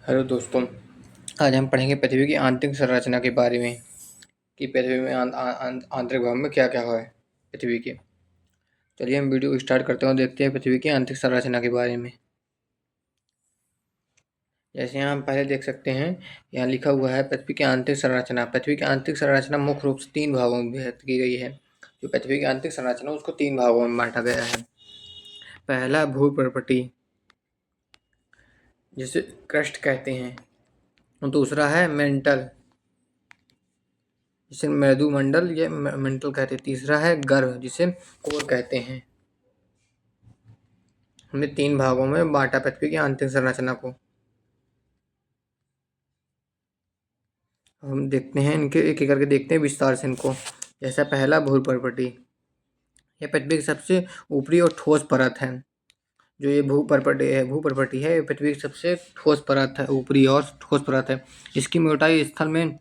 Hello दोस्तों, आज हम पढ़ेंगे पृथ्वी की आंतरिक संरचना के बारे में कि पृथ्वी में आंतरिक भाग में क्या क्या है पृथ्वी के। चलिए हम वीडियो स्टार्ट करते हैं और देखते हैं पृथ्वी की आंतरिक संरचना के बारे में। जैसे यहाँ हम पहले देख सकते हैं, यहाँ लिखा हुआ है पृथ्वी की आंतरिक संरचना। पृथ्वी की आंतरिक संरचना मुख्य रूप से 3 भागों में विभक्त की गई है। जो पृथ्वी की आंतरिक संरचना उसको 3 भागों में बांटा गया है। पहला भूपर्पटी, जिसे क्रस्ट कहते हैं। और दूसरा है मेंटल, जिसे मृदुमंडल या मेंटल कहते हैं। तीसरा है गर्भ, जिसे कोर कहते हैं। हमने 3 भागों में बांटा पृथ्वी की आंतरिक संरचना को। हम देखते हैं इनके एक एक करके देखते हैं विस्तार से इनको। जैसा पहला भूपर्पटी, यह पृथ्वी की सबसे ऊपरी और ठोस परत है। जो ये भूपर्पटी है, ये पृथ्वी की सबसे ठोस परत है, ऊपरी और ठोस परत है। इसकी मोटाई स्थल में,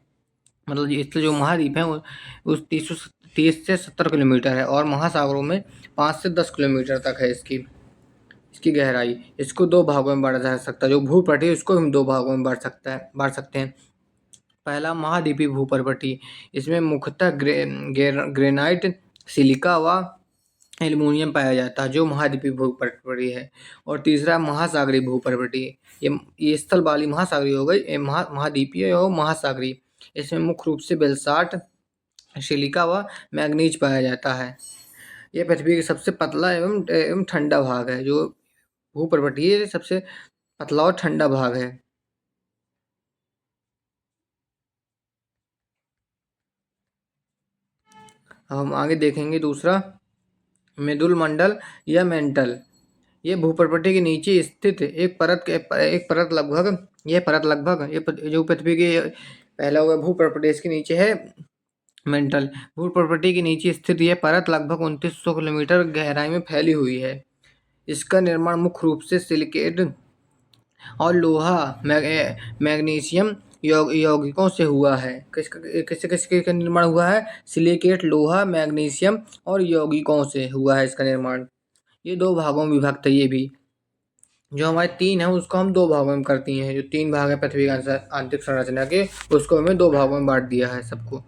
मतलब स्थल जो महाद्वीप है उस 30 से 70 किलोमीटर है, और महासागरों में 5 से 10 किलोमीटर तक है इसकी गहराई। इसको 2 भागों में बांटा जा सकता है। जो भूपर्पटी है उसको हम 2 भागों में बांट सकते हैं। पहला महाद्वीपीय भूपर्पटी, इसमें मुख्यतः ग्रेनाइट, सिलिका व एल्युमिनियम पाया जाता है, जो महाद्वीपीय भूपर्पटी है। और तीसरा महासागरीय भूपर्पटी, ये स्थल वाली महासागरीय हो गई, महाद्वीपीय और महासागरीय। इसमें मुख्य रूप से बेलसाट, सिलिका व मैंगनीज पाया जाता है। यह पृथ्वी का सबसे पतला एवं ठंडा भाग है। जो भूपर्पटी है सबसे पतला और ठंडा भाग है। हम आगे देखेंगे दूसरा मेदुल मंडल या मेंटल। ये भूपर्पटी के नीचे स्थित एक परत लगभग ये जो पृथ्वी के पहला हुआ भूपर्पटी, इसके नीचे है मेंटल। भूपर्पटी के नीचे स्थित यह परत लगभग 2900 किलोमीटर गहराई में फैली हुई है। इसका निर्माण मुख्य रूप से सिलिकेट और लोहा मैग्नीशियम यौगिकों से हुआ है। किसके का निर्माण हुआ है? सिलिकेट, लोहा, मैग्नीशियम और यौगिकों से हुआ है इसका निर्माण। ये 2 भागों में विभक्त है। ये भी जो हमारे 3 है उसको हम 2 भागों में करती हैं। जो 3 भाग है पृथ्वी का आंतरिक संरचना के, उसको हमें 2 भागों में बांट दिया है सबको।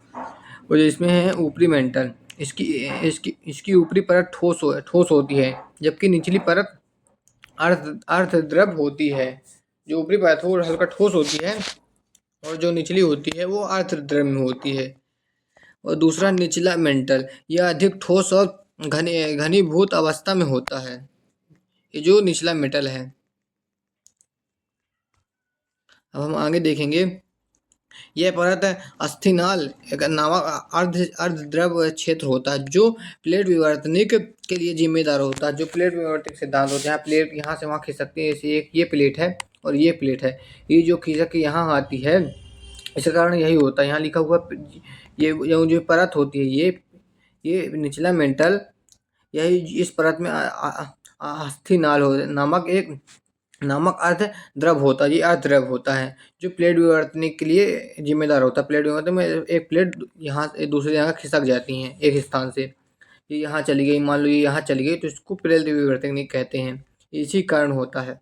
और इसमें है ऊपरी मेंटल। इसकी ऊपरी परत ठोस होती है, जबकि निचली परत अर्धद्रव होती है। जो ऊपरी परत है वो हल्का ठोस होती है, और जो निचली होती है वो अर्धद्रव में होती है। और दूसरा निचला मेंटल, यह अधिक ठोस और घनीभूत अवस्था में होता है। ये जो निचला मेटल है। अब हम आगे देखेंगे, यह परत अस्थिनाल नामक अर्धद्रव क्षेत्र होता है, जो प्लेट विवर्तनिक के लिए जिम्मेदार होता है। जो प्लेट विवर्तनिक सिद्धांत होता है, प्लेट यहाँ से वहाँ खिसक सकती है। जैसे एक ये प्लेट है और ये प्लेट है, ये जो खिसक के यहाँ आती है, इसका कारण यही होता है। यहाँ लिखा हुआ ये जो परत होती है, ये निचला मेंटल, यही इस परत में अस्थिनाल नामक अर्ध द्रव होता है। ये अर्ध द्रव होता है जो प्लेट विवर्तनिक के लिए जिम्मेदार होता है। प्लेट विवर्तन में एक प्लेट यहाँ से दूसरी जगह खिसक जाती हैं एक स्थान से। ये यहाँ चली गई, मान लो ये यहाँ चली गई, तो इसको प्लेट विवर्तनिक कहते हैं। इसी कारण होता है।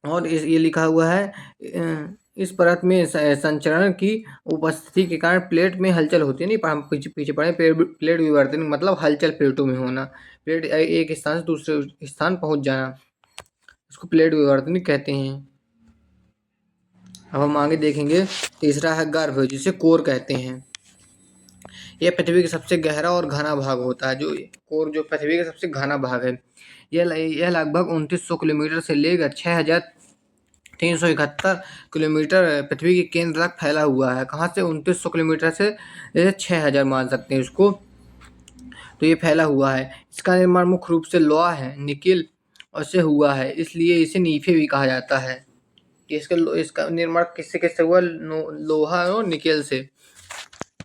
और ये लिखा हुआ है, इस परत में संचरण की उपस्थिति के कारण प्लेट में हलचल होती है। नहीं, हम पीछे पढ़े, प्लेट विवर्तन मतलब हलचल प्लेटों में होना, प्लेट एक स्थान से दूसरे स्थान पहुंच जाना, इसको प्लेट विवर्तन कहते हैं। अब हम आगे देखेंगे, तीसरा है गर्भ, जिसे कोर कहते हैं। यह पृथ्वी का सबसे गहरा और घना भाग होता है। जो कोर जो पृथ्वी का सबसे घना भाग है, यह लगभग 2900 किलोमीटर से लेकर 6371 किलोमीटर पृथ्वी के केंद्र तक फैला हुआ है। कहाँ से? 2900 किलोमीटर से 6000 मान सकते हैं इसको। तो ये फैला हुआ है। इसका निर्माण मुख्य रूप से लोहा है, निकेल से हुआ है, इसलिए इसे नीफे भी कहा जाता है। इसका निर्माण किससे हुआ? लोहा और निकेल से,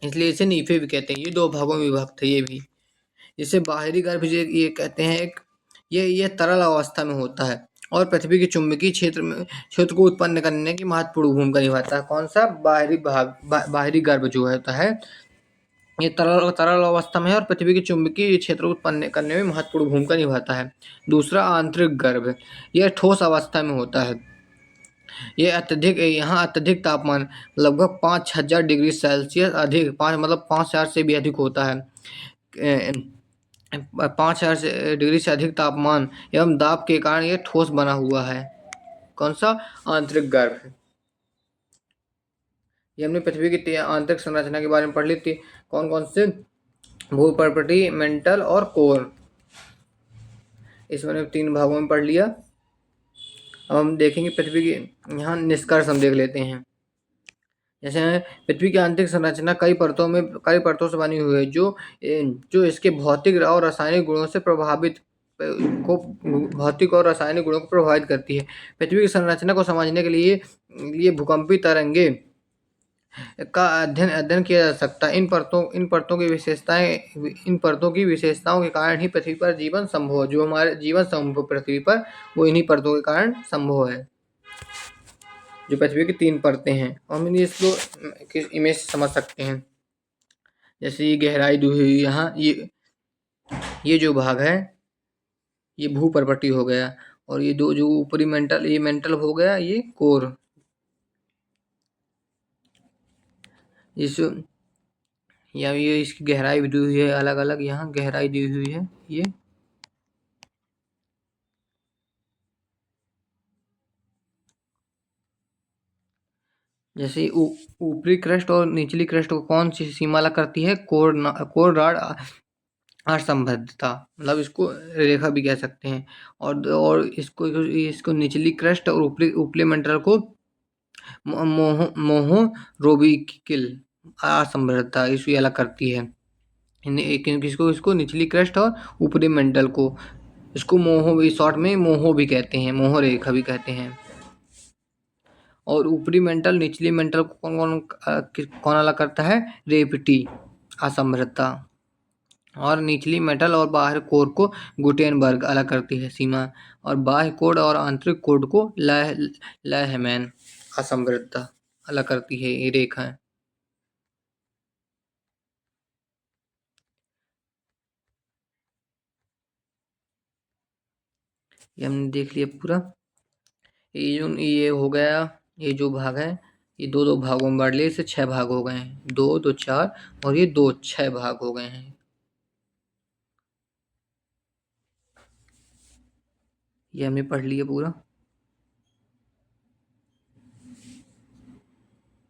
इसलिए इसे नीफे भी कहते हैं। ये 2 भागों में विभक्त है। ये भी इसे बाहरी गर्भ ये कहते हैं। ये तरल अवस्था में होता है और पृथ्वी के चुंबकीय क्षेत्र को उत्पन्न करने की महत्वपूर्ण भूमिका निभाता है। कौन सा? बाहरी गर्भ जो होता है, ये तरल तरल अवस्था में है और पृथ्वी के चुंबकीय क्षेत्र उत्पन्न करने में महत्वपूर्ण भूमिका निभाता है। दूसरा, आंतरिक गर्भ, यह ठोस अवस्था में होता है। यहाँ अत्यधिक तापमान लगभग 5000 डिग्री सेल्सियस अधिक, 5,000 से भी अधिक होता है। 5,000 डिग्री से अधिक तापमान एवं दाब के कारण यह ठोस बना हुआ है। कौन सा? आंतरिक गर्भ। ये हमने पृथ्वी की आंतरिक संरचना के बारे में पढ़ ली थी। कौन कौन से? भूपर्पटी, मेंटल और कोर। इसमें हमने 3 भागों में पढ़ लिया। अब हम देखेंगे पृथ्वी की, यहाँ निष्कर्ष हम देख लेते हैं। जैसे पृथ्वी की आंतरिक संरचना कई परतों से बनी हुई है, जो इसके भौतिक और रासायनिक गुणों से भौतिक और रासायनिक गुणों को प्रभावित करती है। पृथ्वी की संरचना को समझने के लिए भूकंपीय तरंगे का अध्ययन किया जा सकता है। इन परतों की विशेषताओं के कारण ही पृथ्वी पर जीवन संभव है। जो हमारे जीवन संभव पृथ्वी पर, वो इन्हीं परतों के कारण संभव है। जो पृथ्वी की 3 परतें हैं, हम इसको इमेज समझ सकते हैं। जैसे ये गहराई दी हुई यहाँ, ये जो भाग है ये भूपर्पटी हो गया, और ये दो जो ऊपरी मेंटल, ये मेंटल हो गया, ये कोर। ये इसकी गहराई भी दी हुई है अलग अलग, यहाँ गहराई दी हुई है ये। जैसे ऊपरी क्रस्ट और निचली क्रस्ट को कौन सी सीमा अलग करती है? कोर रॉड असंबद्धता, मतलब इसको रेखा भी कह सकते हैं। और इसको निचली क्रस्ट और ऊपरी मेंटल को मोहोरोबिकिल असंबद्धता इसकी अलग करती है। इसको निचली क्रस्ट और ऊपरी मेंटल को, इसको शॉर्ट में मोहो भी कहते हैं, मोहो रेखा भी कहते हैं। और ऊपरी मेंटल निचली मेंटल को कौन अलग करता है? रेपटी असंबद्धता। और निचली मेटल और बाहर कोर को गुटेनबर्ग अलग करती है सीमा। और बाह्य कोड और आंतरिक कोड को लहमैन असंबद्धता अलग करती है ये रेखाएं। ये हमने देख लिया पूरा। ये हो गया, ये जो भाग है ये दो दो भागों में बांट लिए, इससे 6 भाग हो गए हैं। 2 2 4 और ये 2 6 भाग हो गए हैं। ये हमने पढ़ लिया पूरा।